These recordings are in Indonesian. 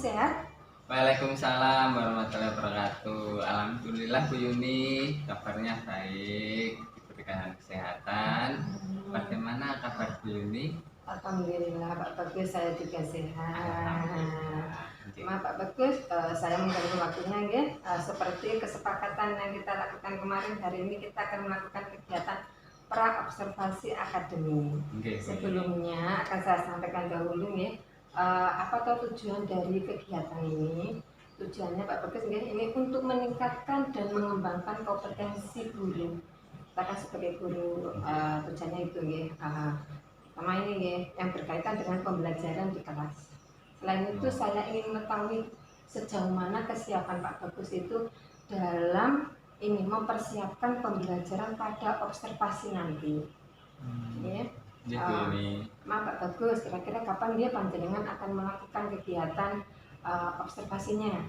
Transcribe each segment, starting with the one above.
sehat? Waalaikumsalam warahmatullahi wabarakatuh. Alhamdulillah Bu Yuni, kabarnya baik, diberikan kesehatan. Bagaimana kabar Bu Yuni? Alhamdulillah Pak Bagus, saya juga sehat. Alhamdulillah. Maaf Pak Bagus, saya mengganggu waktunya ya. Seperti kesepakatan yang kita lakukan kemarin, hari ini kita akan melakukan kegiatan pra observasi akademi. Sebelumnya akan saya sampaikan dahulu ya, apa tujuan dari kegiatan ini. Tujuannya Pak Bagus ya, ini untuk meningkatkan dan mengembangkan kompetensi guru. Kita kan sebagai guru, tujuannya itu ya. Sama ini ya, yang berkaitan dengan pembelajaran di kelas. Selain itu saya ingin mengetahui sejauh mana kesiapan Pak Bagus itu dalam ini mempersiapkan pembelajaran pada observasi nanti. Maaf Pak Bagus, kira-kira kapan dia panjenengan akan melakukan kegiatan observasinya?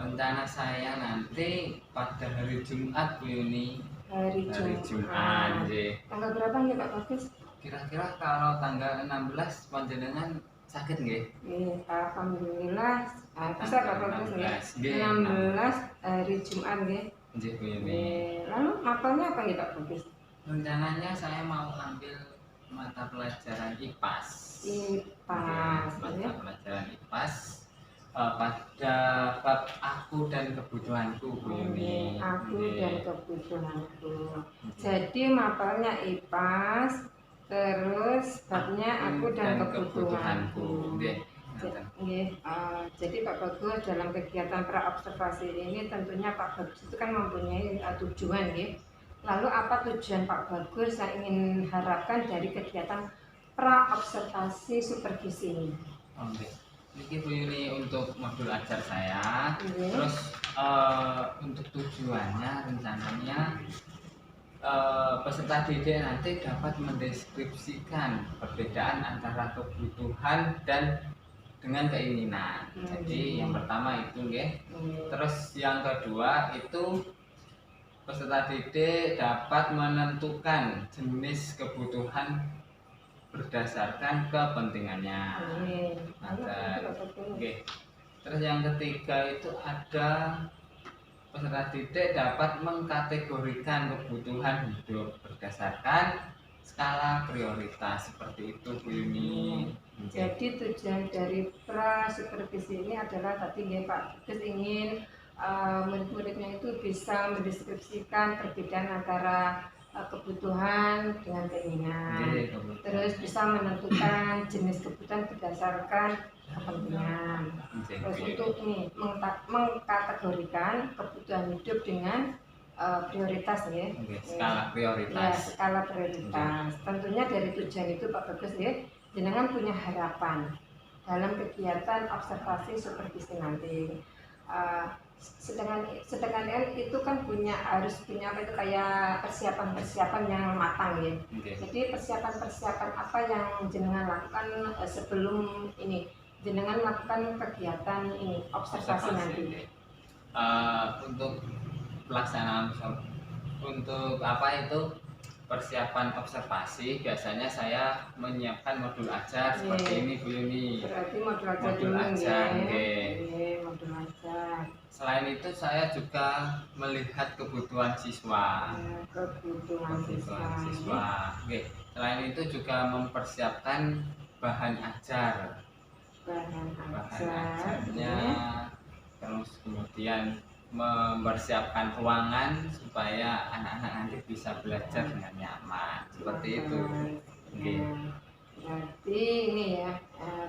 Rencana saya nanti pada hari Jumat Bu Yuni. Hari Jumat. Tanggal berapa nih Pak Bagus? Kira-kira kalau tanggal 16 panjenengan sakit nggih? Alhamdulillah bisa Pak Bagus nggih. 16 hari Jumat nggih. Nggih Bu Yuni. Lalu mapelnya apa nih Pak Bagus? Rencananya saya mau ambil mata pelajaran IPAS. Mata pelajaran IPAS pada bab aku dan kebutuhanku Bu Yuni. Aku dan kebutuhanku. Jadi mapelnya IPAS, terus babnya aku dan kebutuhanku. Jadi Pak Bagus dalam kegiatan pra observasi ini tentunya Pak Bagus itu kan mempunyai tujuan ya. Lalu apa tujuan Pak Bagus yang ingin harapkan dari kegiatan pra observasi supervisi ini? Ini Bu Yuni untuk modul ajar saya. Terus untuk tujuannya rencananya peserta didik nanti dapat mendeskripsikan perbedaan antara kebutuhan dan dengan keinginan. Jadi yang pertama itu terus yang kedua itu peserta didik dapat menentukan jenis kebutuhan berdasarkan kepentingannya. Terus yang ketiga itu ada peserta didik dapat mengkategorikan kebutuhan hidup berdasarkan skala prioritas, seperti itu Bu Yuni. Jadi tujuan dari pra supervisi ini adalah tadi ya Pak Bagus ingin murid-muridnya itu bisa mendeskripsikan perbedaan antara kebutuhan dengan keinginan. Terus bisa menentukan jenis kebutuhan berdasarkan kepentingan. Terus untuk ini mengkategorikan kebutuhan hidup dengan prioritas ya. Skala prioritas. Ya, skala prioritas. Tentunya dari tujuan itu Pak Bagus ya, jenengan punya harapan dalam kegiatan observasi supervisi nanti. Sedangkan itu kan harus punya apa itu kayak persiapan yang matang ya. Jadi persiapan apa yang jenengan lakukan sebelum ini jenengan melakukan kegiatan ini observasi nanti? Untuk pelaksanaan untuk apa itu persiapan observasi, biasanya saya menyiapkan modul ajar seperti ini Bu Yuni. Berarti modul ajar modul ajar. Selain itu saya juga melihat kebutuhan siswa. Kebutuhan siswa. Selain itu juga mempersiapkan bahan ajar. Bahan ajarnya. Terus kemudian mempersiapkan ruangan supaya anak-anak nanti bisa belajar dengan nyaman, seperti itu. Berarti ini ya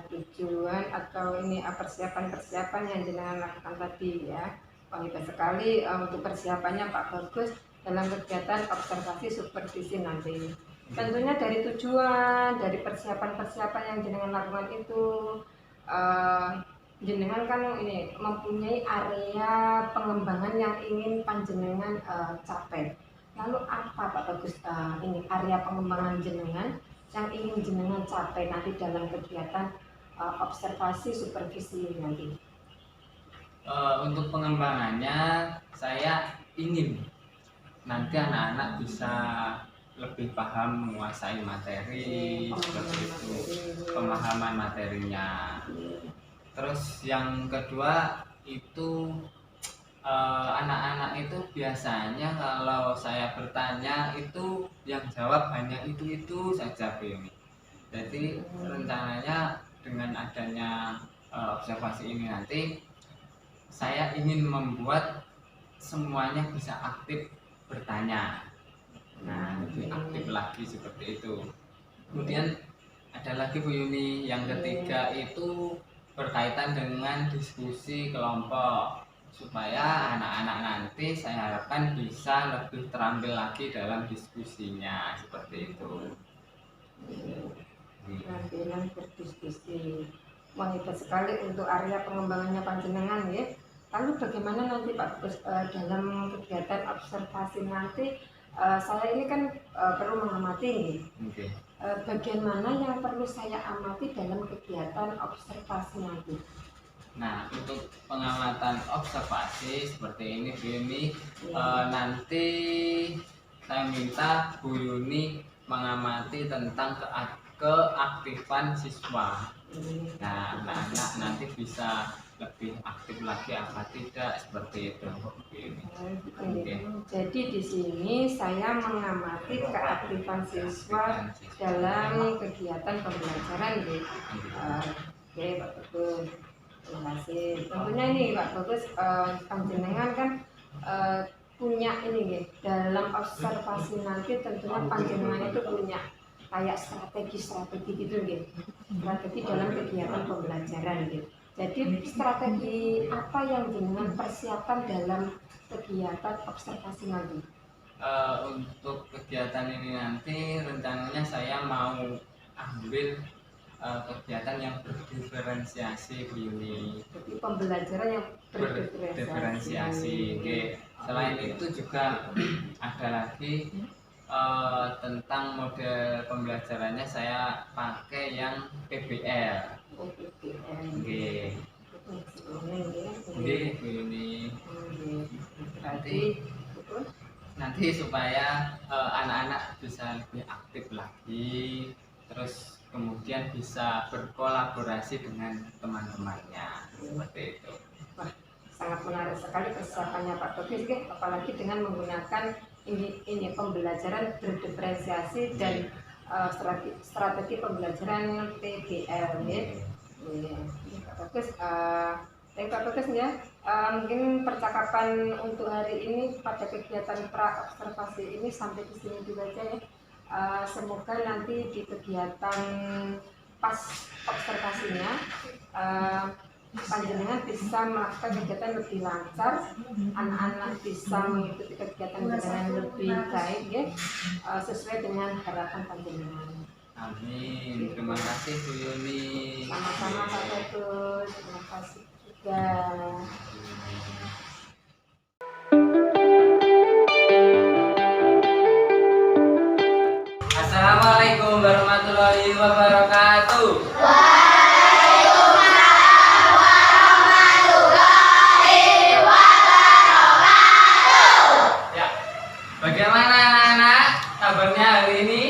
tujuan atau ini persiapan yang jenengan lakukan tadi ya. Hebat sekali untuk persiapannya Pak Bagus dalam kegiatan observasi supervisi nanti. Tentunya dari tujuan, dari persiapan yang jenengan lakukan itu jenengan kan ini mempunyai area pengembangan yang ingin panjenengan capai. Lalu apa Pak Bagus ini area pengembangan jenengan yang ingin jenengan capai nanti dalam kegiatan observasi supervisi nanti? Untuk pengembangannya saya ingin nanti anak-anak bisa lebih paham menguasai materi, seperti itu, pemahaman materinya. Terus yang kedua itu anak-anak itu biasanya kalau saya bertanya itu yang jawab hanya itu saja Bu Yuni. Jadi rencananya dengan adanya observasi ini nanti saya ingin membuat semuanya bisa aktif bertanya. Nah, lebih aktif lagi seperti itu. Kemudian ada lagi Bu Yuni, yang ketiga itu berkaitan dengan diskusi kelompok, supaya anak-anak nanti saya harapkan bisa lebih terampil lagi dalam diskusinya seperti itu. Penampilan berdiskusi, wah hebat sekali untuk area pengembangannya panjenengan ya. Lalu bagaimana nanti Pak Bos dalam kegiatan observasi nanti? Saya ini kan perlu mengamati nih. Okay. Bagian mana yang perlu saya amati dalam kegiatan observasi nanti? Nah, untuk pengamatan observasi seperti ini Bu Yuni, nanti saya minta Bu Yuni mengamati tentang keaktifan siswa. Nah, anak-anak nanti bisa lebih aktif lagi apa tidak seperti itu Bu Yuni. Okay. Jadi di sini saya mengamati keaktifan siswa dalam kegiatan pembelajaran ya. Oke Pak Bagus. Terima kasih. Tentunya ini Pak Bagus, panjenengan kan punya ini ya, dalam observasi nanti tentunya panjenengan itu punya kayak strategi gitu ya, strategi dalam kegiatan pembelajaran gitu. Jadi strategi apa yang jenengan persiapkan dalam kegiatan observasi nanti? Untuk kegiatan ini nanti rencananya saya mau ambil kegiatan yang berdiferensiasi Bu Yuni. Jadi pembelajaran yang berdiferensiasi. Oke. Selain itu juga ada lagi tentang model pembelajarannya saya pakai yang PBL. Oke. Oke Bu Yuni. Nanti supaya anak-anak bisa lebih aktif lagi, terus kemudian bisa berkolaborasi dengan teman-temannya seperti itu. Wah, sangat menarik sekali persiapannya Pak Bagus, apalagi dengan menggunakan ini pembelajaran berdiferensiasi dan strategi pembelajaran PBL ya. Pak Bagus, Pak Bagus ya, mungkin percakapan untuk hari ini pada kegiatan pra observasi ini sampai di sini dulu aja ya. Semoga nanti di kegiatan pas observasinya panjenengan bisa melakukan kegiatan lebih lancar, anak-anak bisa mengikuti kegiatan dengan lebih baik ya, sesuai dengan harapan panjenengan. Amin. Terima kasih Bu Yuni. Sama-sama Pak Bagus, terima kasih juga. Assalamualaikum warahmatullahi wabarakatuh. Waalaikumsalam warahmatullahi wabarakatuh. Ya, bagaimana anak-anak kabarnya hari ini?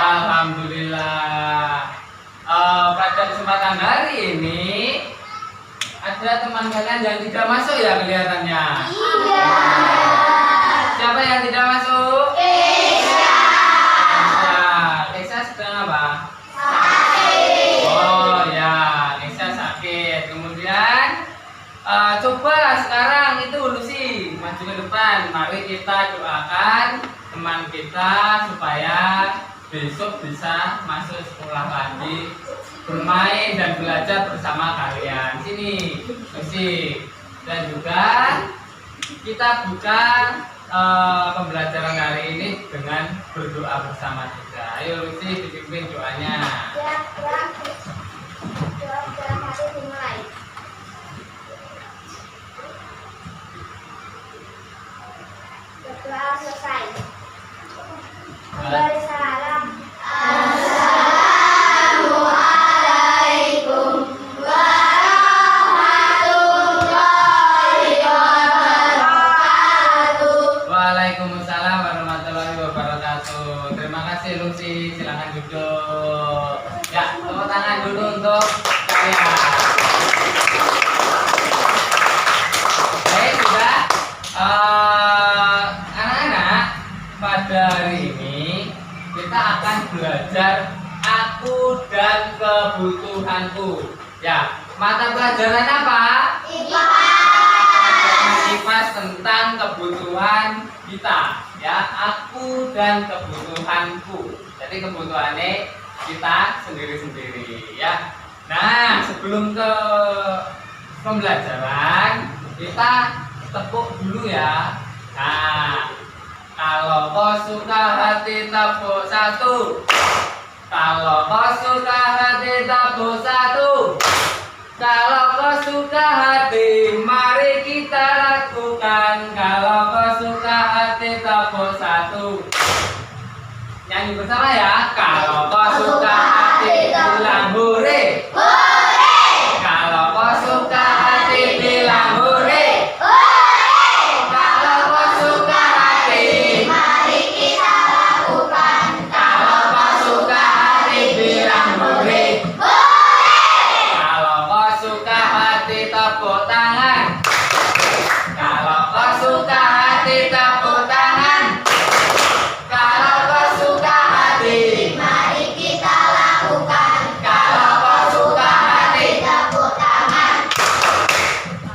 Alhamdulillah. Pada kesempatan hari ini ada teman kalian yang tidak masuk ya kelihatannya. Iya. Siapa yang tidak masuk? Keisha. Keisha sedang apa? Sakit. Oh ya, Keisha sakit. Kemudian coba sekarang itu Lucy maju ke depan. Mari kita doakan teman kita supaya besok bisa masuk sekolah lagi, bermain dan belajar bersama kalian. Sini, Lucy. Dan juga kita buka pembelajaran hari ini dengan berdoa bersama juga. Ayo Lucy, dipimpin doanya. Doa dalam hati dimulai. Berdoa selesai. Kembali salam. Assalamualaikum warahmatullahi wabarakatuh. Waalaikumsalam warahmatullahi wabarakatuh. Terima kasih Lucy, silakan duduk. Ya, teman-teman kebutuhanku. Ya, mata pelajaran apa? IPA. IPA tentang kebutuhan kita. Ya, aku dan kebutuhanku. Jadi kebutuhannya kita sendiri-sendiri. Ya. Nah, sebelum ke pembelajaran kita tepuk dulu ya. Nah, kalau kau suka hati tepuk satu. Kalau kau suka hati tepuk satu. Kalau kau suka hati, mari kita lakukan. Kalau kau suka hati tepuk satu. Nyanyi bersama ya. Kalau kau suka hati bilang hore. Kalau kau suka hati bilang hore. Kalau kau suka hati, Mari kita lakukan. kalau kau suka hati bilang hore. Kalau kau suka hati tepuk tangan. Kalau kau suka hati tepuk tangan. Kalau kau suka hati, Mari kita lakukan. kalau kau suka hati. Tepuk tangan.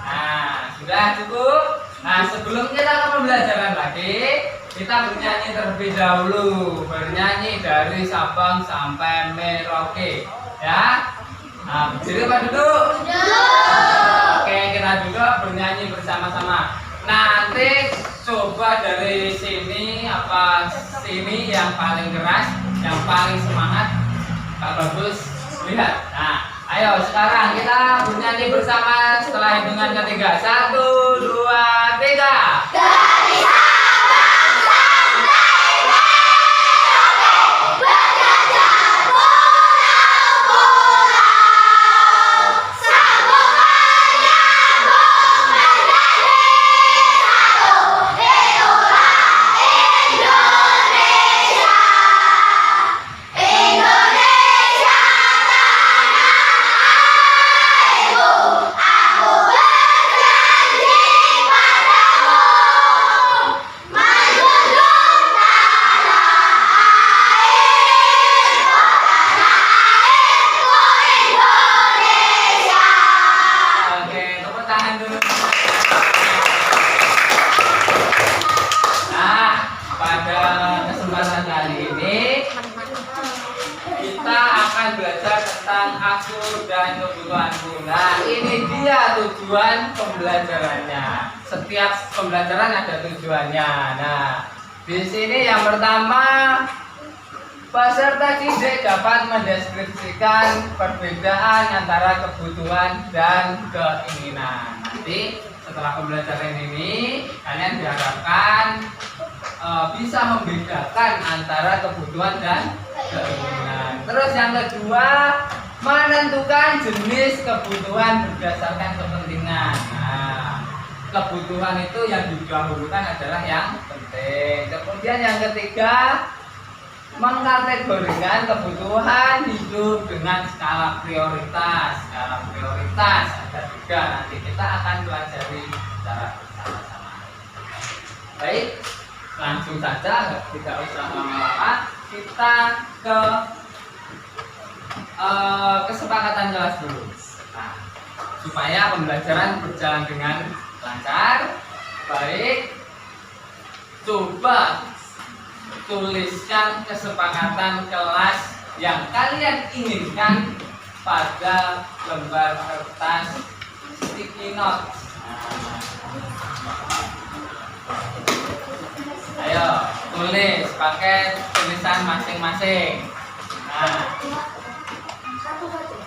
Nah, sudah cukup. Nah, sebelum kita ke pembelajaran lagi, kita bernyanyi terlebih dahulu. Bernyanyi dari Sabang sampai Merauke, ya. Nah, berdiri apa duduk? Oke, kita duduk bernyanyi bersama-sama. Nanti coba dari sini apa sini yang paling keras, yang paling semangat. Kak Bagus lihat. Nah, ayo sekarang kita bernyanyi bersama setelah hitungan ketiga. 1, 2, 3. Dari Sabang sampai Merauke, berjajah pulau-pulau, sambung menyambung menjadi satu. Itulah Indonesia. Indonesia tanah airku. Aku berjanji padamu, menjunjung tanah airku, Indonesia. Oke, tepuk tangan dulu. Nah, pada kesempatan kali ini kita akan belajar tentang aku dan kebutuhanku. Nah, ini dia tujuan pembelajarannya. Setiap pembelajaran ada tujuannya. Nah, di sini yang pertama, peserta didik dapat mendeskripsikan perbedaan antara kebutuhan dan keinginan. Nanti setelah pembelajaran ini, kalian diharapkan bisa membedakan antara kebutuhan dan keinginan. Terus yang kedua, menentukan jenis kebutuhan berdasarkan kepentingan. Nah, kebutuhan itu yang didahulukan adalah yang penting. Kemudian yang ketiga, mengkategorikan kebutuhan hidup dengan skala prioritas. Skala prioritas ada 3, nanti kita akan pelajari secara bersama-sama. Baik, langsung saja, tidak usah lama-lama. Kita ke kesepakatan kelas dulu. Nah, supaya pembelajaran berjalan dengan lancar, baik, coba tuliskan kesepakatan kelas yang kalian inginkan pada lembar kertas sticky note. Ayo tulis pakai tulisan masing-masing. Nah,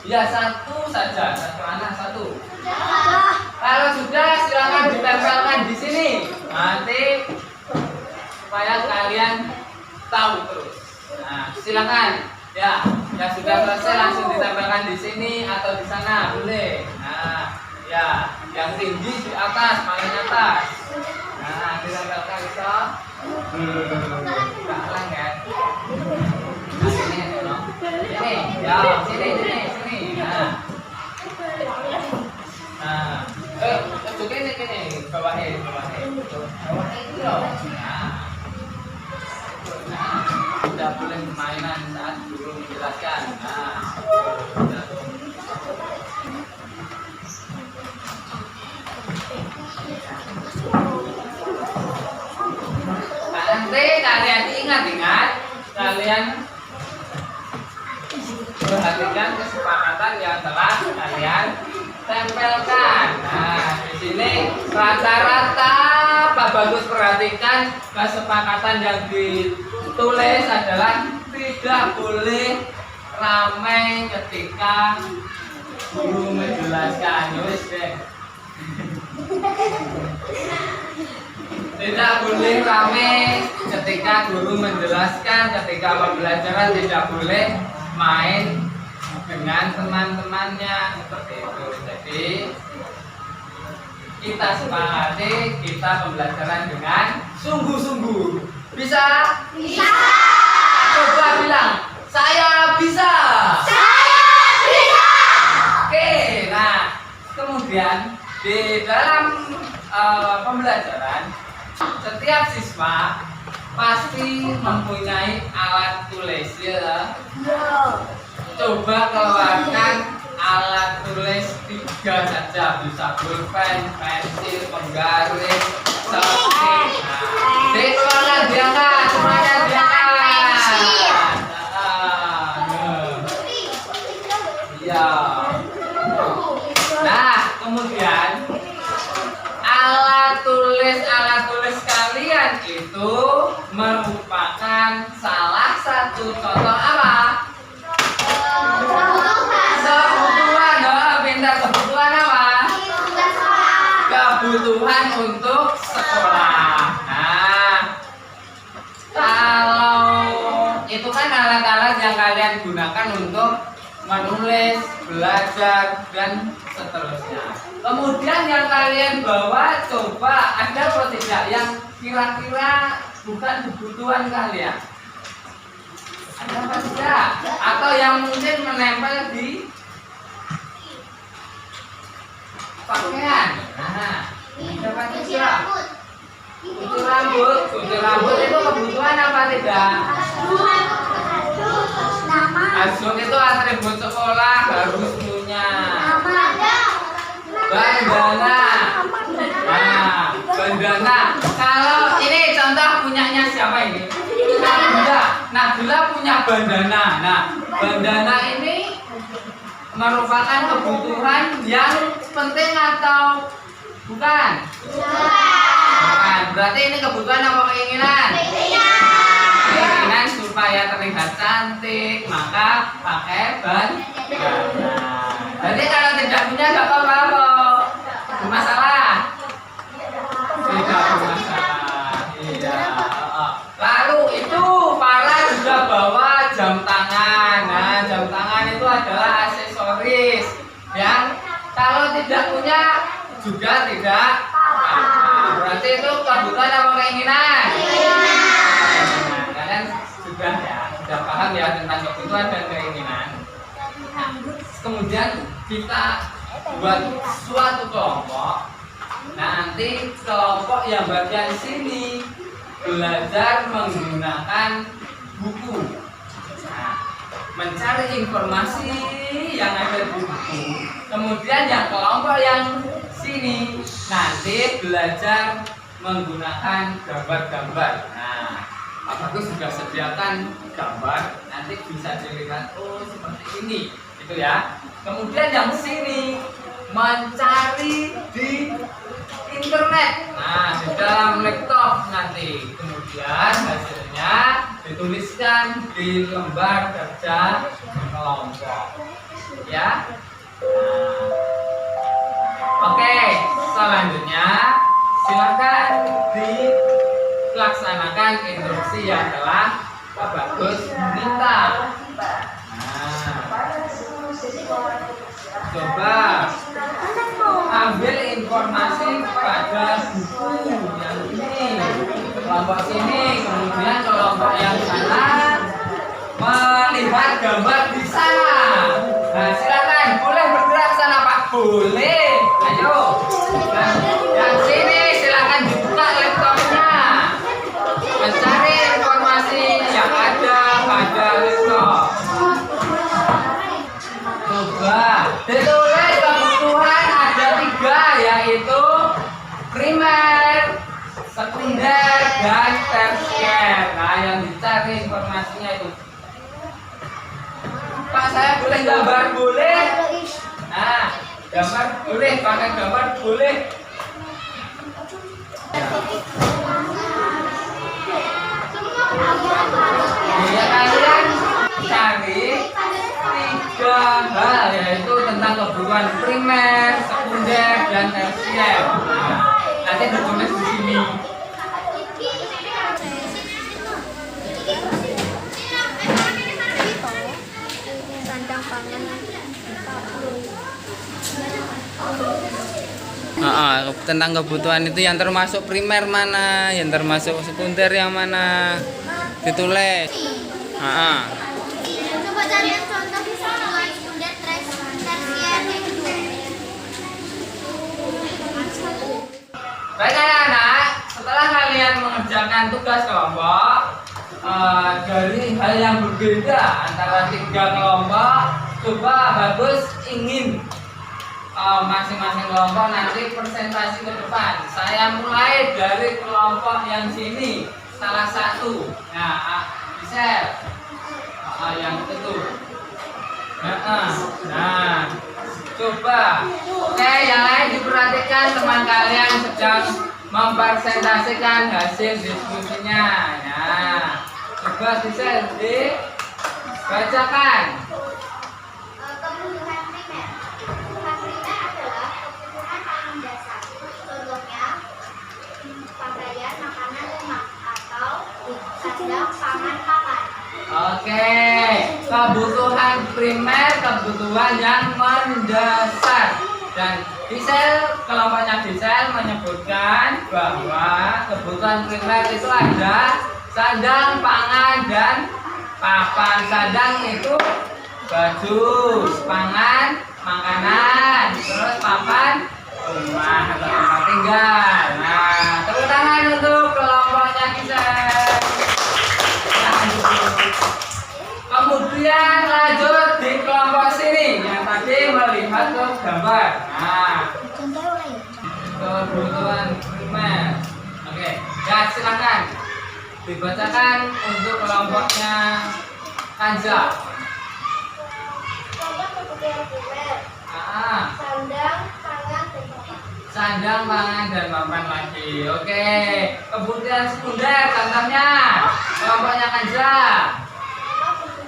ya satu saja, satu anak satu. Kalau sudah silakan ditempelkan di sini. Nanti supaya kalian tahu terus. Nah, silakan. Ya, yang sudah selesai langsung ditempelkan di sini atau di sana, boleh. Nah, ya, yang tinggi di atas, paling atas. Nah, ditempelkan bisa. Salah kan? Nah, sini, no? Sini, ya, sini. Nah, ini, bawahnya. Bawahnya itu loh. Nah, tidak boleh mainan saat guru menjelaskan. Nah, kalian ingat-ingat, kalian perhatikan kesepakatan yang telah kalian tempelkan. Nah, di sini rata-rata Pak Bagus perhatikan kesepakatan yang ditulis adalah tidak boleh ramai ketika guru menjelaskan. Yowis deh. Tidak boleh ramai ketika guru menjelaskan, ketika pembelajaran tidak boleh main dengan teman-temannya seperti itu. Jadi kita sepakati kita pembelajaran dengan sungguh-sungguh. Bisa? Bisa. Coba bilang, saya bisa. Saya bisa. Oke, nah kemudian di dalam pembelajaran setiap siswa pasti mempunyai alat tulis ya. Coba keluarkan alat tulis 3 saja, bisa pulpen, pensil, penggaris, selesai. Nah, dikeluarkan diangkat, semuanya diangkat. Iya. Nah, kemudian alat tulis kalian itu merupakan salah satu contoh apa? Kebutuhan, pintar kebutuhan apa? Kebutuhan untuk sekolah. Nah, kalau itu kan alat-alat yang kalian gunakan untuk menulis, belajar, dan seterusnya. Kemudian yang kalian bawa, coba ada atau tidak yang kira-kira bukan kebutuhan kalian? Ada apa tidak? Atau yang mungkin menempel di pakaian? Nah, ada apa tidak? Gunting rambut itu kebutuhan apa tidak? Asuk itu atribut sekolah harus punya. Bandana. Nah, bandana. Kalau ini contoh punyanya siapa ini? Nabila punya bandana. Nah, bandana ini merupakan kebutuhan yang penting atau bukan? Bukan. Berarti ini kebutuhan apa keinginan? Keinginan supaya terlihat cantik, maka pakai bandana. Jadi kalau tidak punya nggak apa-apa, bermasalah. Tidak bermasalah. Iya. Lalu itu para juga bawa jam tangan. Nah, jam tangan itu adalah aksesoris yang kalau tidak punya juga tidak apa. Berarti itu kebutuhan apa keinginan? Nah, kalian sudah paham ya tentang kebutuhan dan keinginan. Nah, kemudian kita buat suatu kelompok. Nanti kelompok yang bagian sini belajar menggunakan buku. Nah, mencari informasi yang ada di buku. Kemudian yang kelompok yang sini nanti belajar menggunakan gambar-gambar. Nah, Pak Bagus sudah sediakan gambar, nanti bisa dilihat oh seperti ini, gitu ya. Kemudian yang sini mencari di internet. Nah, di dalam laptop nanti. Kemudian hasilnya dituliskan di lembar kerja kelompok. Ya. Nah. Oke, selanjutnya silakan dilaksanakan instruksi yang telah Pak Bagus minta. Nah, coba ambil informasi pada buku yang ini, kelompok sini, kemudian kelompok yang sana melihat gambar di sana. Nah, silakan boleh bergerak sana Pak, boleh. Ayo, nah, yang sini silakan dibuka laptopnya, mencari informasi yang ada pada laptop. Coba ditulis kebutuhan ada 3, yaitu primer, sekunder, dan tersier. Nah, presentasinya itu. Pak, saya boleh gambar? Boleh. Nah, gambar boleh, pakai gambar boleh. Ya, kalian cari 3 hal, yaitu tentang kebutuhan primer, sekunder, dan tersier. Nah, nanti ditulis di sini. Sandang pangan Tentang kebutuhan itu yang termasuk primer mana, yang termasuk sekunder yang mana, ditulis. Coba cari contoh kebutuhan sekunder tersier yang kedua. Baik anak-anak, setelah kalian mengerjakan tugas kelompok dari hal yang berbeda antara 3 kelompok, coba bagus ingin masing-masing kelompok nanti presentasi ke depan. Saya mulai dari kelompok yang sini, salah satu. Nah, bisa yang itu. Nah, coba. Oke, yang lain diperhatikan, teman kalian sedang mempresentasikan hasil diskusinya. Nah, coba bisa dibacakan. Kebutuhan primer. Kebutuhan primer adalah kebutuhan paling dasar. Contohnya pakaian, makanan, rumah, atau sandang, pangan, papan. Oke, kebutuhan primer, kebutuhan yang mendasar. Dan kelompoknya Diesel menyebutkan bahwa kebutuhan primer itu ada sandang, pangan, dan papan. Sandang itu baju, pangan, makanan, terus papan, rumah atau tempat tinggal. Nah, tepuk tangan untuk kelompoknya Diesel. Kemudian lanjut di kelompok sini yang tadi melihat ke gambar. Nah, kebutuhan primer. Oke, ya silakan dibacakan untuk kelompoknya Kanza. Contoh kebutuhan primer. Sandang, pangan, dan papan. Sandang, pangan, dan papan lagi. Oke, kebutuhan sekunder contohnya kelompoknya Kanza.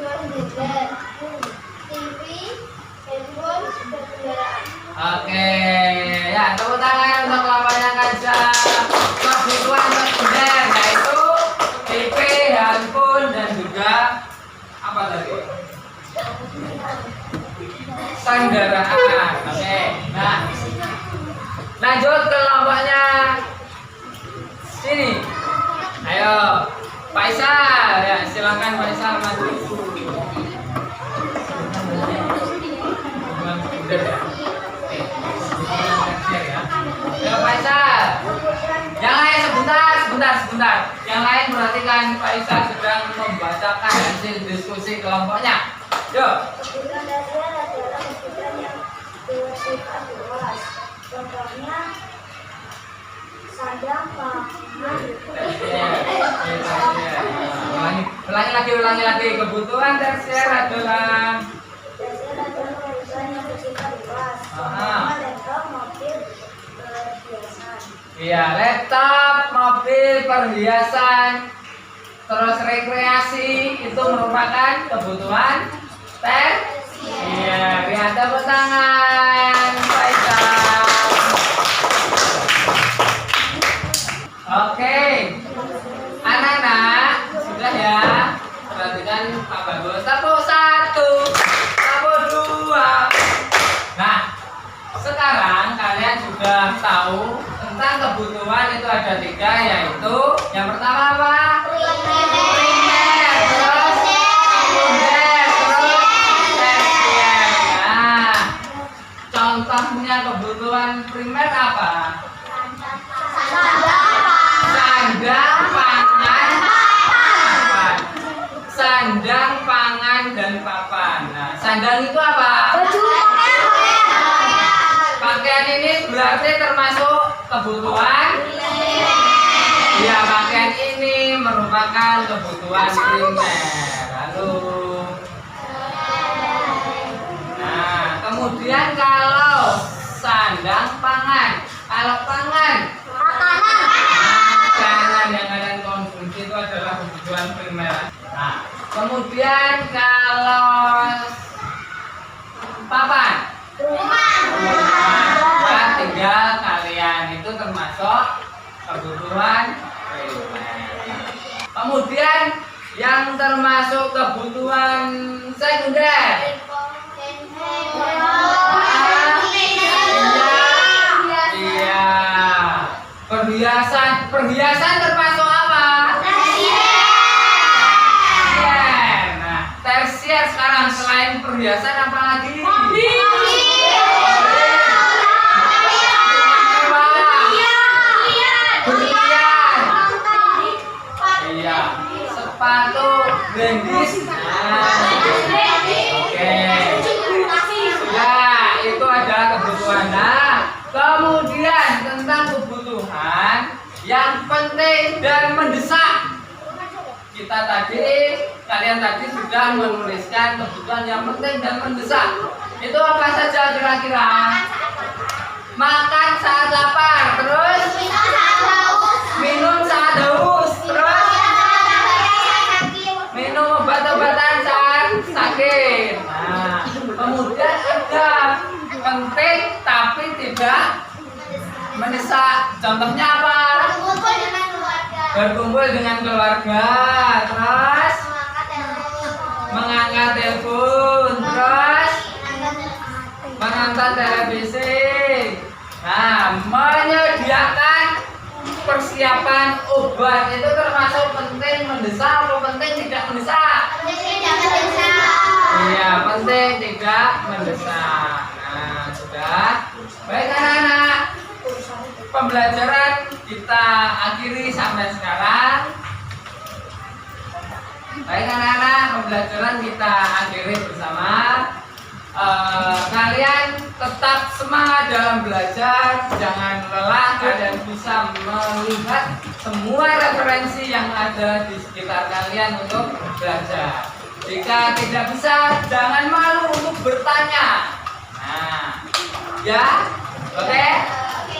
Kebutuhan gadget, TV, handphone, dan kendaraan. Oke, ya tepuk tangan untuk kelompoknya Kanza. Kebutuhan sekunder yaitu TV, handphone, dan juga apa tadi? Kendaraan. Oke, nah lanjut ke kelompoknya sini. Ayo, Faisal, ya silakan Faisal maju. Ya Faisal. Yang lain sebentar. Yang lain perhatikan, Faisal sedang membacakan hasil diskusi kelompoknya. Yuk. Kebutuhan dasar adalah kebutuhan yang bersifat luas. Contohnya sandang, pangan, Ulangi lagi. Kebutuhan tersier adalah kebutuhan yang bersifat luas. Contohnya laptop, mobil, perhiasan. Iya, laptop, mobil, perhiasan, terus rekreasi itu merupakan kebutuhan tersier. Iya, tepuk tangan, Faisal. Oke, anak-anak sudah ya. Perhatikan Pak Bagus. Tepuk 1, tepuk 2. Nah, sekarang kalian sudah tahu tentang kebutuhan itu ada 3, yaitu yang pertama apa? Primer, terus sekunder, terus tersier. Nah, contohnya kebutuhan primer apa? Sandang, pangan, papan. Sandang, pangan, dan papan. Nah, sandang itu apa? Pakaian ini berarti termasuk kebutuhan. Ya, pakaian ini merupakan merupakan kebutuhan primer. Lalu, nah kemudian kalau sandang pangan, kalau pangan, makanan yang kalian konsumsi itu adalah kebutuhan primer. Nah, kemudian kalau papan, nah, tinggal kalian itu termasuk kebutuhan primer. Kemudian yang termasuk kebutuhan sekunder. Iya. Perhiasan termasuk apa? Tersier. Nah, tersier sekarang selain perhiasan apa lagi? Iya, sepatu brandis. Oke. Nah, itu adalah kebutuhan. Nah, kemudian tentang kebutuhan yang penting dan mendesak. Kalian tadi sudah menuliskan kebutuhan yang penting dan mendesak. Itu apa saja kira-kira? Makan saat lapar, terus minum saat haus, terus minum obat-obatan saat sakit. Nah, kemudian ada penting tapi tidak mendesak. Contohnya apa? Berkumpul dengan keluarga, terus mengangkat telepon, terus menonton televisi. Nah, menyediakan persiapan obat itu termasuk penting mendesak atau penting tidak mendesak? Iya, penting tidak mendesak. Nah, sudah. Baik anak-anak, pembelajaran kita akhiri sampai sekarang. Baik anak-anak, pembelajaran kita akhiri bersama. Kalian tetap semangat dalam belajar, jangan lelah. Kalian bisa melihat semua referensi yang ada di sekitar kalian untuk belajar. Jika tidak bisa, jangan malu untuk bertanya. Nah, ya, oke.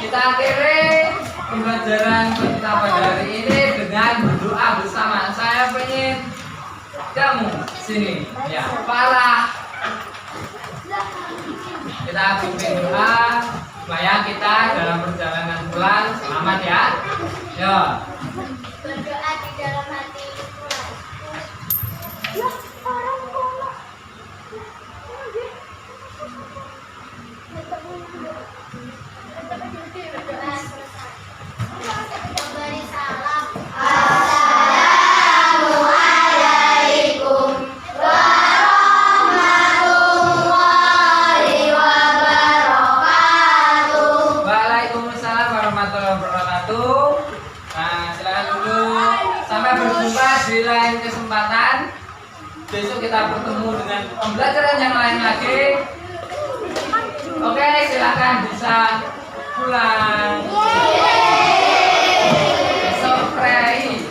Kita akhiri pembelajaran kita pada hari ini dengan berdoa bersama. Saya pengen kamu sini, ya, para kita pimpin doa supaya kita dalam perjalanan pulang selamat ya. Yo. Berdoa di dalam hati. Memberi salam. Assalamualaikum warahmatullahi wabarakatuh. Waalaikumsalam warahmatullahi wabarakatuh. Nah, silakan dulu. Sampai berjumpa di lain kesempatan. Besok kita bertemu dengan pembelajaran yang lain lagi. Oke, silakan bisa pulang. Besok pray.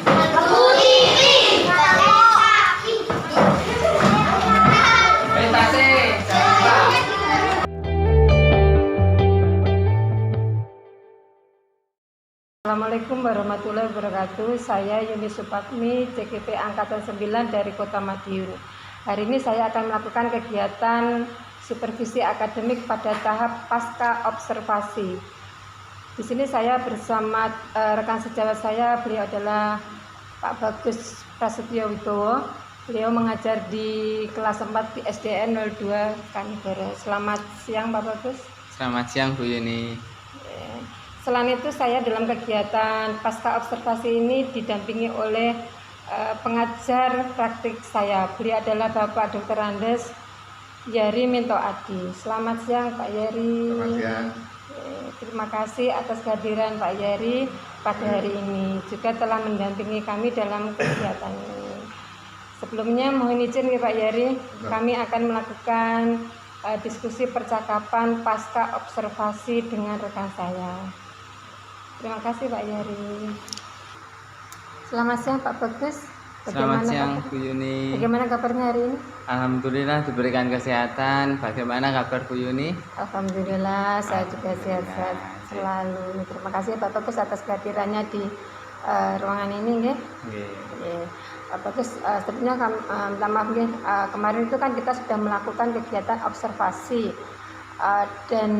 Meditasi. Jangan lupa. Assalamualaikum warahmatullahi wabarakatuh. Saya Yuni Supatmi, CGP Angkatan 9 dari Kota Madiun. Hari ini saya akan melakukan kegiatan supervisi akademik pada tahap pasca observasi. Di sini saya bersama rekan sejawat saya, beliau adalah Pak Bagus Prasetyo Wibowo. Beliau mengajar di kelas 4 di SDN 02 Kanigoro. Selamat siang Pak Bagus. Selamat siang Bu Yuni. Selain itu saya dalam kegiatan pasca observasi ini didampingi oleh pengajar praktik saya. Beliau adalah Bapak Dr. Andes Yari Minto Adi. Selamat siang Pak Yari. Selamat siang. Terima kasih atas kehadiran Pak Yari pada hari ini, juga telah mendampingi kami dalam kegiatan ini. Sebelumnya mohon izin ya Pak Yari, kami akan melakukan diskusi percakapan pasca observasi dengan rekan saya. Terima kasih Pak Yari. Selamat siang Pak Bagus. Selamat siang kabar- Bu Yuni. Bagaimana kabarnya hari ini? Alhamdulillah diberikan kesehatan. Bagaimana kabar Bu Yuni? Alhamdulillah saya juga sehat-sehat selalu. Terima kasih Pak Bagus atas kehadirannya di ruangan ini nggih. Nggih. Nggih. Pak Bagus, sebenarnya minta maaf nggih, kemarin itu kan kita sudah melakukan kegiatan observasi dan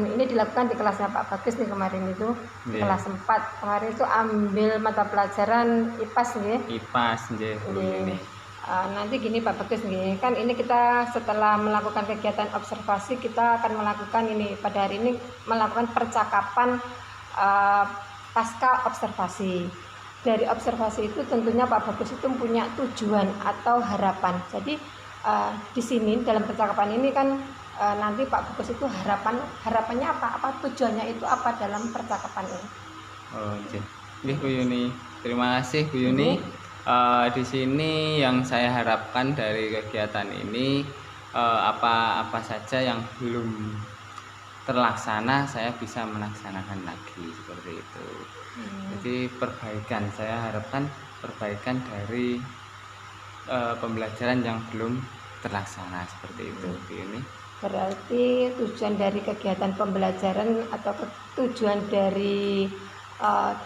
ini dilakukan di kelasnya Pak Bagus nih kemarin itu. Nggih. Kelas 4 kemarin itu ambil mata pelajaran IPAS nggih. IPAS nggih Bu Yuni. Nanti gini Pak Bagus nih, kan ini kita setelah melakukan kegiatan observasi kita akan melakukan ini pada hari ini melakukan percakapan pasca observasi. Dari observasi itu tentunya Pak Bagus itu punya tujuan atau harapan. Jadi di sini dalam percakapan ini kan nanti Pak Bagus itu harapannya apa tujuannya itu apa dalam percakapan ini. Oh nggih. Nggih Bu Yuni. Terima kasih Bu Yuni. Di sini yang saya harapkan dari kegiatan ini apa saja yang belum terlaksana saya bisa melaksanakan lagi seperti itu. Jadi perbaikan, saya harapkan perbaikan dari pembelajaran yang belum terlaksana seperti itu Bu Yuni. Berarti tujuan dari kegiatan pembelajaran atau tujuan dari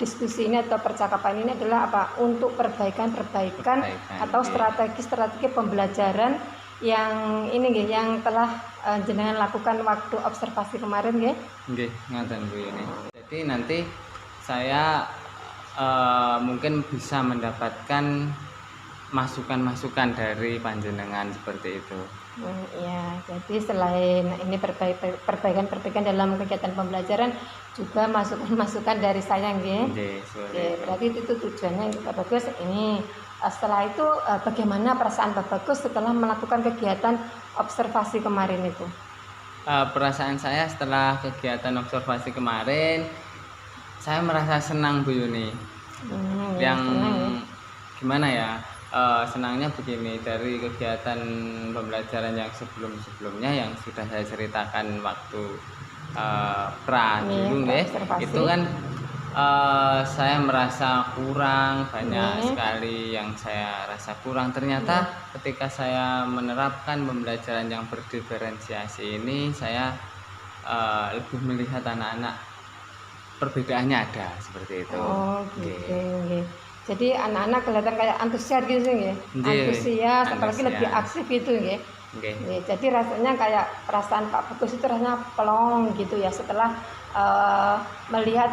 diskusi ini atau percakapan ini adalah apa? Untuk perbaikan atau strategi pembelajaran yang ini nggih, yang telah jenengan lakukan waktu observasi kemarin nggih. Nggih, ngaten Bu Yuni. Jadi nanti saya mungkin bisa mendapatkan masukan-masukan dari panjenengan seperti itu. Ya, jadi selain ini perbaikan dalam kegiatan pembelajaran juga masukan-masukan dari saya nggih. Oke, berarti itu tujuannya Pak Bagus ini. Setelah itu bagaimana perasaan Pak Bagus setelah melakukan kegiatan observasi kemarin itu? Perasaan saya setelah kegiatan observasi kemarin, saya merasa senang Bu Yuni. Yang senang, ya? gimana ya? Senangnya begini, dari kegiatan pembelajaran yang sebelumnya yang sudah saya ceritakan waktu dulu nggih, itu kan saya merasa kurang banyak sekali yang saya rasa kurang. Ternyata ketika saya menerapkan pembelajaran yang berdiferensiasi ini, saya lebih melihat anak-anak perbedaannya ada seperti itu. Oh gitu nggih. Jadi anak-anak kelihatan kayak antusias gitu nggih. Antusias, apalagi lebih aktif gitu nggih. Jadi rasanya kayak perasaan Pak Bagus itu rasanya plong gitu ya setelah melihat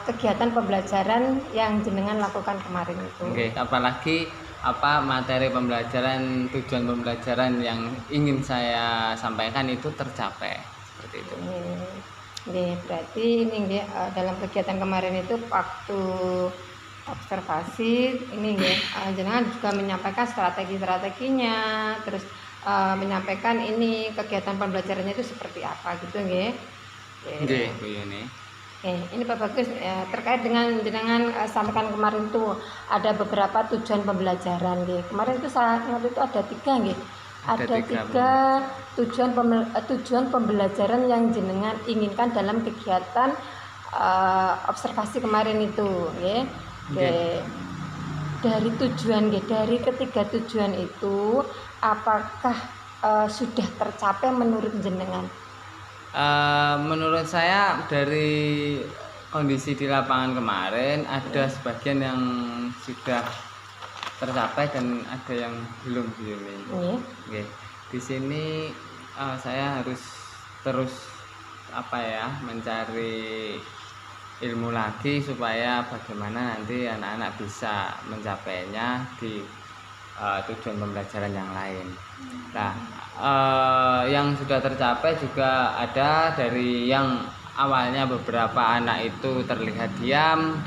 kegiatan pembelajaran yang jenengan lakukan kemarin itu. Apalagi materi pembelajaran, tujuan pembelajaran yang ingin saya sampaikan itu tercapai seperti itu. Berarti ini nggih, dalam kegiatan kemarin itu waktu observasi ini nggih, jenengan juga menyampaikan strategi-strateginya, terus menyampaikan ini kegiatan pembelajarannya itu seperti apa gitu nggih. Nggih, Bu Yuni. Ini Pak Bagus terkait dengan jenengan sampaikan kemarin tuh ada beberapa tujuan pembelajaran nggih. Kemarin itu saya ingat itu ada 3 nggih. Ada 3 tujuan pembelajaran yang jenengan inginkan dalam kegiatan observasi kemarin itu nggih. Dari tujuan nggih, dari ketiga tujuan itu apakah sudah tercapai menurut jenengan? Menurut saya dari kondisi di lapangan kemarin ada sebagian yang sudah tercapai dan ada yang belum di sini saya harus terus mencari ilmu lagi supaya bagaimana nanti anak-anak bisa mencapainya di tujuan pembelajaran yang lain. Nah, yang sudah tercapai juga ada dari yang awalnya beberapa anak itu terlihat diam,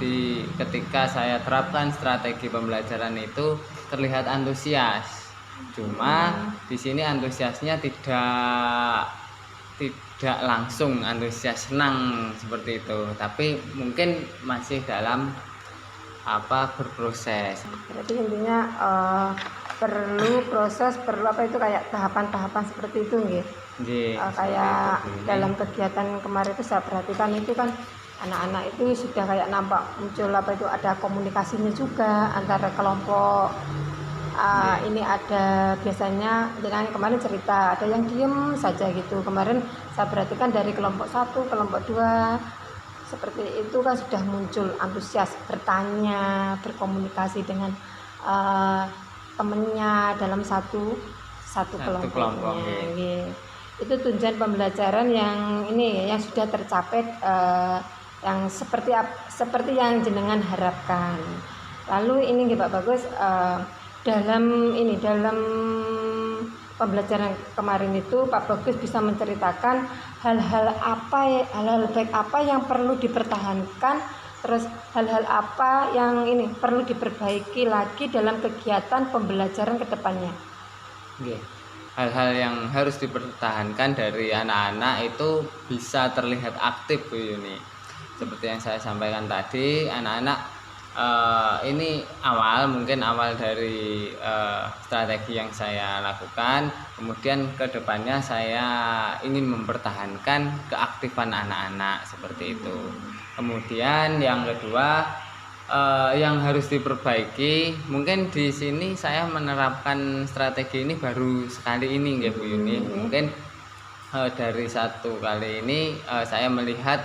ketika saya terapkan strategi pembelajaran itu terlihat antusias. Cuma di sini antusiasnya tidak langsung antusias senang seperti itu, tapi mungkin masih dalam berproses. Berarti intinya perlu proses, kayak tahapan-tahapan seperti itu nggih. Kayak dalam kegiatan kemarin itu saya perhatikan itu kan anak-anak itu sudah kayak nampak muncul apa itu, ada komunikasinya juga antara kelompok. Ini ada biasanya dengan kemarin cerita ada yang diem saja gitu, kemarin saya perhatikan dari kelompok 1, kelompok 2 seperti itu kan sudah muncul antusias bertanya, berkomunikasi dengan temennya dalam satu kelompoknya. Itu tujuan pembelajaran yang ini yang sudah tercapai, yang seperti yang jenengan harapkan. Lalu ini Pak Bagus, dalam pembelajaran kemarin itu Pak Bagus bisa menceritakan hal-hal baik apa yang perlu dipertahankan, terus hal-hal apa yang ini perlu diperbaiki lagi dalam kegiatan pembelajaran ke depannya. Hal-hal yang harus dipertahankan dari anak-anak itu bisa terlihat aktif Bu Yuni. Seperti yang saya sampaikan tadi, anak-anak ini mungkin awal dari strategi yang saya lakukan. Kemudian kedepannya saya ingin mempertahankan keaktifan anak-anak seperti itu. Kemudian yang kedua, yang harus diperbaiki, mungkin di sini saya menerapkan strategi ini baru sekali ini Bu Yuni. Mungkin dari satu kali ini saya melihat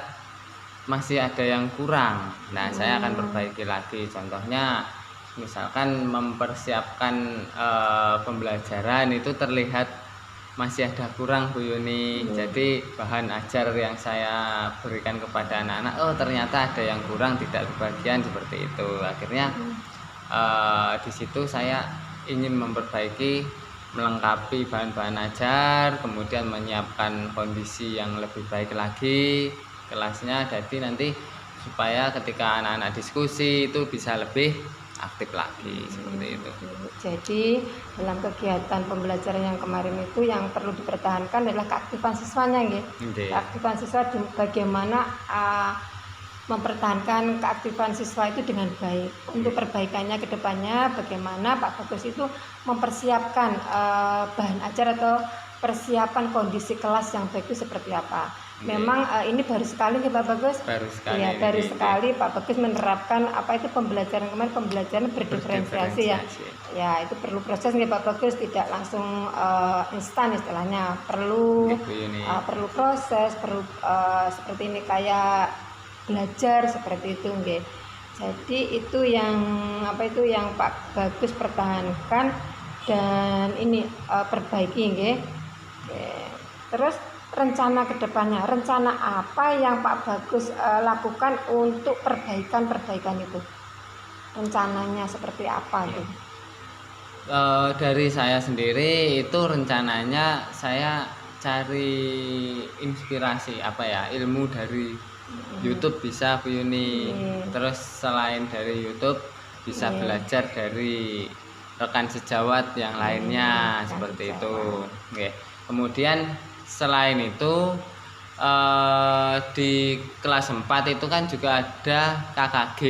masih ada yang kurang. Nah, saya akan perbaiki lagi. Contohnya, misalkan mempersiapkan pembelajaran itu terlihat masih ada kurang Bu Yuni. Jadi bahan ajar yang saya berikan kepada anak-anak, ternyata ada yang kurang, tidak kebagian seperti itu. Akhirnya di situ saya ingin memperbaiki, melengkapi bahan-bahan ajar, kemudian menyiapkan kondisi yang lebih baik lagi kelasnya, jadi nanti supaya ketika anak-anak diskusi itu bisa lebih aktif lagi seperti itu. Jadi dalam kegiatan pembelajaran yang kemarin itu yang perlu dipertahankan adalah keaktifan siswanya, keaktifan siswa, bagaimana mempertahankan keaktifan siswa itu dengan baik. Untuk perbaikannya ke depannya bagaimana Pak Bagus itu mempersiapkan bahan ajar atau persiapan kondisi kelas yang baik itu seperti apa. Memang ini baru sekali Pak Bagus. Baru sekali. Ya, baru sekali Pak Bagus menerapkan apa itu pembelajaran kemarin, pembelajaran berdiferensiasi ya. Ya, itu perlu proses nih Pak Bagus, tidak langsung instan istilahnya. Perlu proses, perlu seperti ini kayak belajar seperti itu nggih. Jadi itu yang yang Pak Bagus pertahankan dan ini perbaiki nggih. Terus rencana kedepannya, rencana apa yang Pak Bagus lakukan untuk perbaikan itu? Rencananya seperti apa itu? Dari saya sendiri itu rencananya saya cari inspirasi ilmu dari YouTube bisa Bu Yuni. Terus selain dari YouTube bisa belajar dari rekan sejawat yang lainnya seperti itu. Kemudian selain itu di kelas 4 itu kan juga ada KKG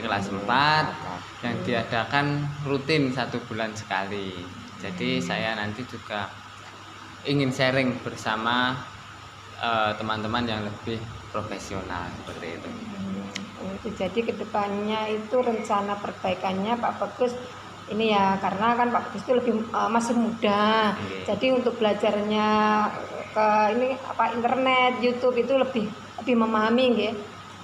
kelas 4 yang diadakan rutin 1 bulan sekali. Jadi saya nanti juga ingin sharing bersama teman-teman yang lebih profesional seperti itu. Jadi kedepannya itu rencana perbaikannya Pak Bagus ini ya, karena kan Pak Bagus itu masih muda. Jadi untuk belajarnya ke internet, YouTube itu lebih memahami nggih.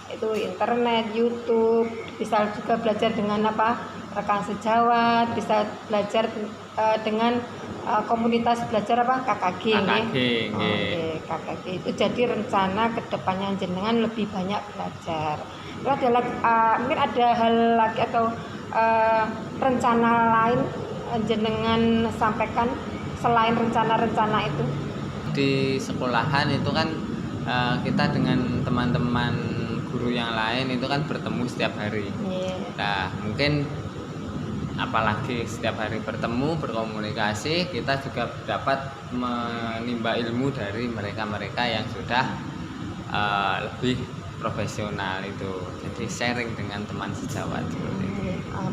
Itu internet, YouTube, bisa juga belajar dengan rekan sejawat, bisa belajar dengan komunitas belajar KKG KKG itu. Jadi rencana kedepannya jenengan lebih banyak belajar. Itu adalah mungkin ada hal lagi atau rencana lain jenengan sampaikan selain rencana-rencana itu? Di sekolahan itu kan kita dengan teman-teman guru yang lain itu kan bertemu setiap hari. Nah, mungkin apalagi setiap hari bertemu, berkomunikasi, kita juga dapat menimba ilmu dari mereka-mereka yang sudah lebih profesional itu. Jadi sharing dengan teman sejawat seperti itu.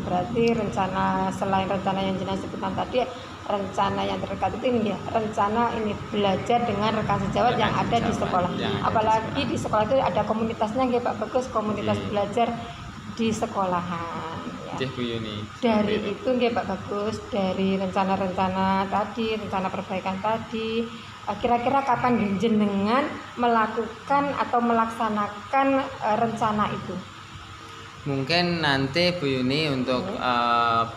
Berarti rencana selain rencana yang jenengan sebutkan tadi, rencana yang terdekat itu ini ya, rencana ini belajar dengan rekan sejawat yang ada di sekolah. Apalagi di sekolah itu ada komunitasnya nggih Pak Bagus, komunitas belajar di sekolahan ya. Bu Yuni. Dari itu nggih Pak Bagus, dari rencana-rencana tadi, rencana perbaikan tadi, kira-kira kapan jenengan melakukan atau melaksanakan rencana itu? Mungkin nanti Bu Yuni untuk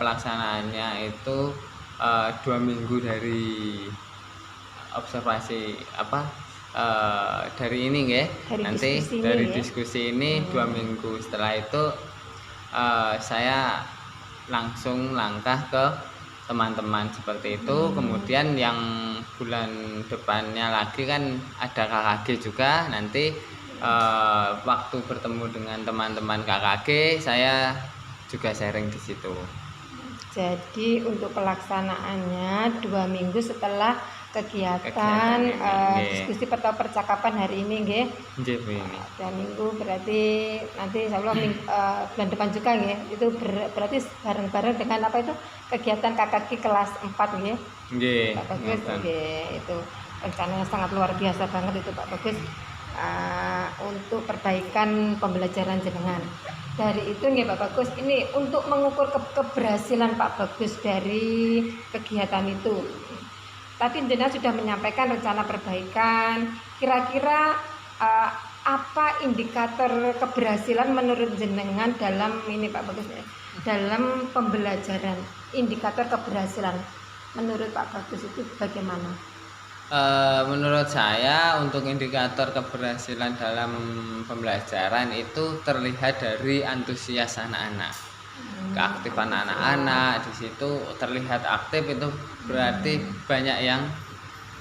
pelaksanaannya itu 2 minggu dari observasi dari ini nggih. Nanti diskusi dari ini, diskusi ini 2 minggu setelah itu saya langsung langkah ke teman-teman seperti itu. Kemudian yang bulan depannya lagi kan ada KKG juga, nanti waktu bertemu dengan teman-teman KKG saya juga sharing di situ. Jadi untuk pelaksanaannya 2 minggu setelah kegiatan diskusi atau percakapan hari ini nggih. Nggih Bu ini. 2 minggu berarti nanti insyaallah bulan depan juga nggih. Itu berarti bareng-bareng dengan apa itu kegiatan KKG kelas 4 nggih. Nggih. Pak Bagus nggih, itu rencananya sangat luar biasa banget itu Pak Bagus. Untuk perbaikan pembelajaran jenengan. Dari itu nggih Pak Bagus, ini untuk mengukur keberhasilan Pak Bagus dari kegiatan itu. Tadi jenengan sudah menyampaikan rencana perbaikan. Kira-kira apa indikator keberhasilan menurut jenengan dalam ini Pak Bagus, dalam pembelajaran? Indikator keberhasilan menurut Pak Bagus itu bagaimana? Menurut saya untuk indikator keberhasilan dalam pembelajaran itu terlihat dari antusias anak-anak, keaktifan anak-anak di situ terlihat aktif, itu berarti banyak yang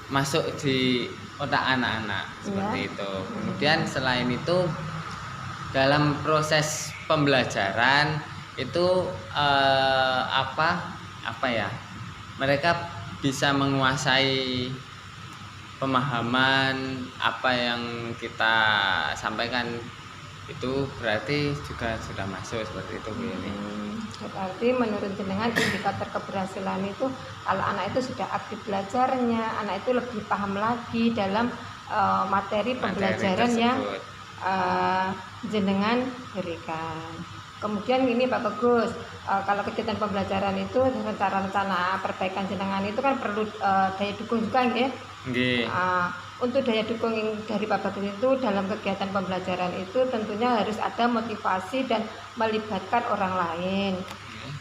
masuk di otak anak-anak seperti itu. Kemudian selain itu dalam proses pembelajaran itu mereka bisa menguasai pemahaman apa yang kita sampaikan, itu berarti juga sudah masuk seperti itu Bu ini. Berarti menurut jenengan indikator keberhasilan itu kalau anak itu sudah aktif belajarnya, anak itu lebih paham lagi dalam materi pembelajaran yang jenengan berikan. Kemudian ini Pak Bagus, kalau kegiatan pembelajaran itu rencana perbaikan jenengan itu kan perlu daya dukung juga nggih. Untuk daya dukung dari Pak Bagus itu dalam kegiatan pembelajaran itu tentunya harus ada motivasi dan melibatkan orang lain.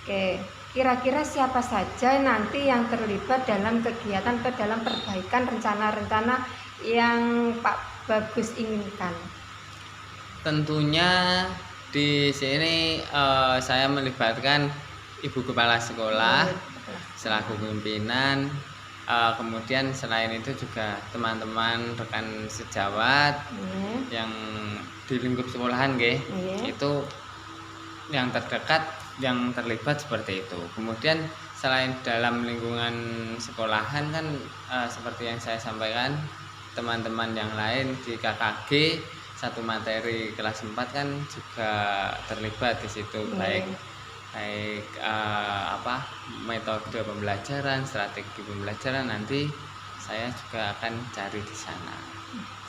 Oke, kira-kira siapa saja nanti yang terlibat dalam kegiatan atau dalam perbaikan rencana-rencana yang Pak Bagus inginkan? Tentunya di sini saya melibatkan Ibu Kepala Sekolah selaku pimpinan. Kemudian selain itu juga teman-teman rekan sejawat yang di lingkup sekolahan itu yang terdekat yang terlibat seperti itu. Kemudian selain dalam lingkungan sekolahan kan seperti yang saya sampaikan, teman-teman yang lain di KKG satu materi kelas 4 kan juga terlibat di situ, baik metode pembelajaran, strategi pembelajaran, nanti saya juga akan cari di sana.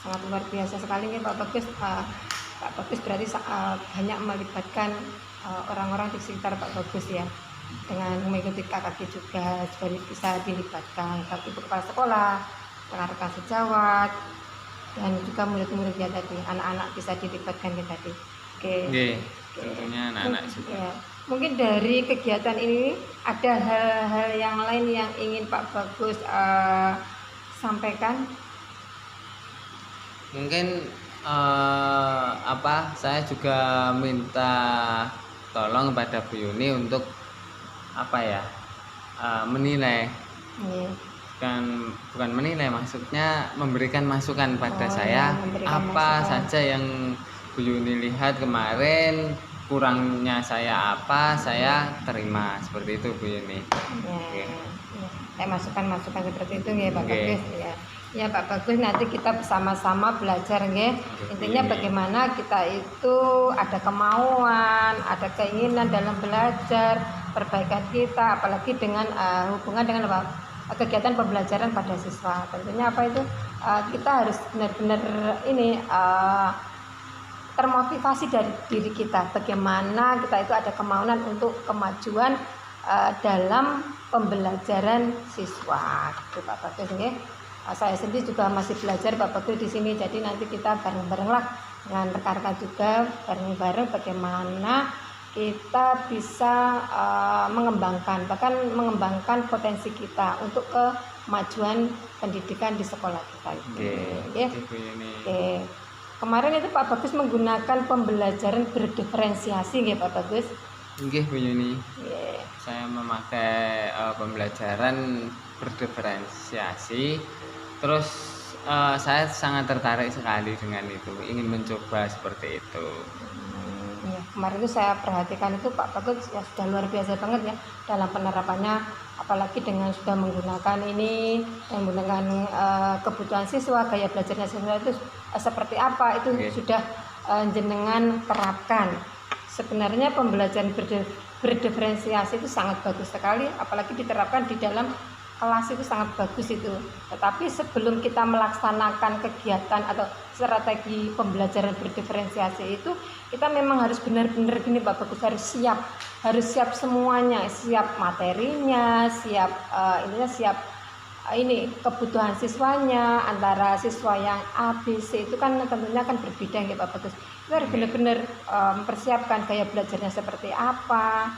Sangat luar biasa sekali nih Pak Bagus. Pak Bagus berarti banyak melibatkan orang-orang di sekitar Pak Bagus ya, dengan mengikuti KKG juga bisa dilibatkan Ibu Kepala Sekolah, rekan sejawat, dan juga murid-muridnya tadi, anak-anak bisa dilibatkan tadi. Oke. Tentunya anak-anak juga. Ya. Mungkin dari kegiatan ini ada hal-hal yang lain yang ingin Pak Bagus sampaikan? Mungkin saya juga minta tolong kepada Bu Yuni untuk menilai. Bukan menilai, maksudnya memberikan masukan pada saya apa saja yang Bu Yuni lihat kemarin, kurangnya saya apa, saya terima seperti itu Bu Yuni. Masukan-masukan seperti itu ya Pak Bagus ya. Ya Pak Bagus, nanti kita bersama-sama belajar nggih. Intinya bagaimana kita itu ada kemauan, ada keinginan dalam belajar, perbaikan kita, apalagi dengan hubungan dengan kegiatan pembelajaran pada siswa. Tentunya apa itu kita harus benar-benar ini termotivasi dari diri kita, bagaimana kita itu ada kemauan untuk kemajuan dalam pembelajaran siswa. Gitu Pak Bagus nggih. Saya sendiri juga masih belajar Pak Bagus di sini, jadi nanti kita bareng-bareng lah dengan rekan-rekan juga bareng-bareng bagaimana kita bisa bahkan mengembangkan potensi kita untuk kemajuan pendidikan di sekolah kita itu. Oke. Kemarin itu Pak Bagus menggunakan pembelajaran berdiferensiasi nggih Pak Bagus? Nggih Bu Yuni. Saya memakai pembelajaran berdiferensiasi. Terus saya sangat tertarik sekali dengan itu, ingin mencoba seperti itu. Ya, kemarin itu saya perhatikan itu Pak Bagus ya sudah luar biasa banget ya dalam penerapannya, apalagi dengan sudah menggunakan ini dan menggunakan kebutuhan siswa, gaya belajarnya siswa itu seperti apa itu sudah jenengan terapkan. Sebenarnya pembelajaran berdiferensiasi itu sangat bagus sekali, apalagi diterapkan di dalam kelas itu sangat bagus itu. Tetapi sebelum kita melaksanakan kegiatan atau strategi pembelajaran berdiferensiasi itu, kita memang harus benar-benar gini Pak Bagus, harus siap semuanya, siap materinya, siap ini kebutuhan siswanya. Antara siswa yang A, B, C itu kan tentunya kan berbeda ya Pak Bagus. Kita harus benar-benar mempersiapkan gaya belajarnya seperti apa.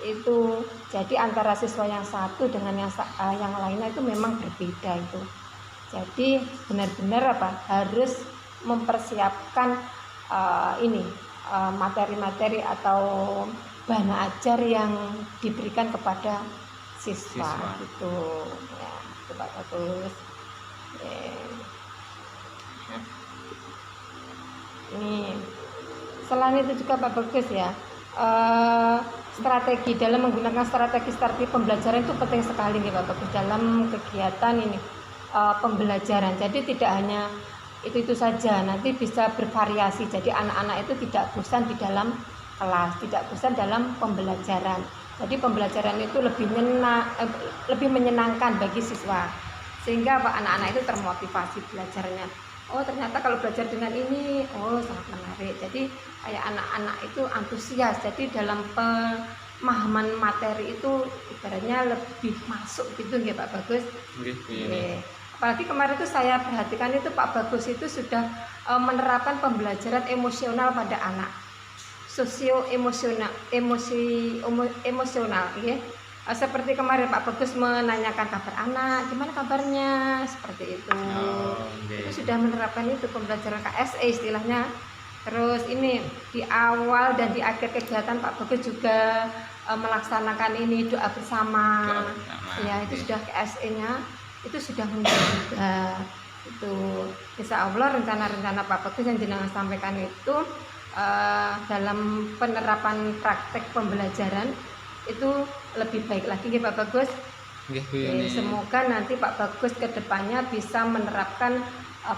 Itu jadi antara siswa yang satu dengan yang lainnya itu memang berbeda itu. Jadi benar-benar harus mempersiapkan materi-materi atau bahan ajar yang diberikan kepada siswa. Gitu ya, itu Pak Bagus. Ini selain itu juga Pak Bagus ya, strategi dalam menggunakan strategi pembelajaran itu penting sekali nih Pak Bagus dalam kegiatan ini pembelajaran. Jadi tidak hanya itu saja, nanti bisa bervariasi. Jadi anak-anak itu tidak bosan di dalam kelas, tidak bosan dalam pembelajaran. Jadi pembelajaran itu lebih menyenangkan bagi siswa, sehingga anak-anak itu termotivasi belajarnya. Oh ternyata kalau belajar dengan ini, sangat menarik. Jadi kayak anak-anak itu antusias. Jadi dalam pemahaman materi itu ibaratnya lebih masuk gitu ya Pak Bagus. Apalagi kemarin itu saya perhatikan itu Pak Bagus itu sudah menerapkan pembelajaran emosional pada anak, emosional, ya. Seperti kemarin Pak Bagus menanyakan kabar anak, gimana kabarnya, seperti itu. Itu sudah menerapkan itu pembelajaran KSE istilahnya. Terus ini di awal dan di akhir kegiatan Pak Bagus juga melaksanakan ini doa bersama. Ya itu sudah KSE-nya, itu sudah menjaga itu. Insya Allah rencana-rencana Pak Bagus yang jenengan sampaikan itu dalam penerapan praktek pembelajaran itu lebih baik lagi ya Pak Bagus. Semoga nanti Pak Bagus kedepannya bisa menerapkan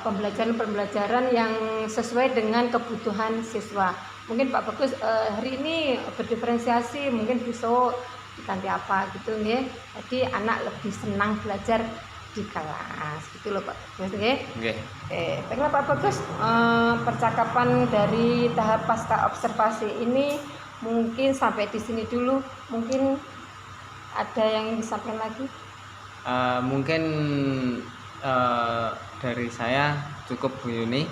pembelajaran yang sesuai dengan kebutuhan siswa. Mungkin Pak Bagus hari ini berdiferensiasi, mungkin besok diganti apa gitu ya. Jadi anak lebih senang belajar di kelas gitu loh Pak Bagus nggih. Baiklah Pak Bagus, percakapan dari tahap pasca observasi ini mungkin sampai di sini dulu. Mungkin ada yang disampaikan lagi? Mungkin dari saya cukup Bu Yuni.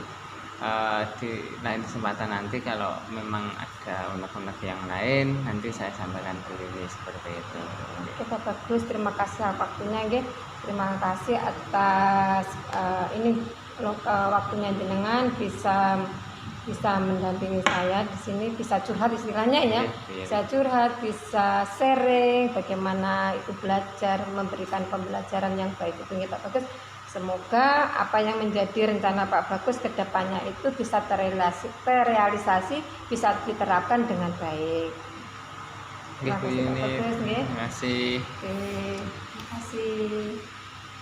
Di lain kesempatan nanti kalau memang ada unek-unek yang lain nanti saya sampaikan Bu Yuni seperti itu. Oke Pak Bagus, terima kasih waktunya nggih. Terima kasih atas waktunya jenengan bisa mendampingi saya di sini, bisa curhat istilahnya ya, bisa curhat, bisa sharing bagaimana itu belajar, memberikan pembelajaran yang baik itu Pak Bagus. Semoga apa yang menjadi rencana Pak Bagus kedepannya itu bisa terrealisasi, bisa diterapkan dengan baik. Terima kasih Pak Bagus. Terima kasih. Terima kasih.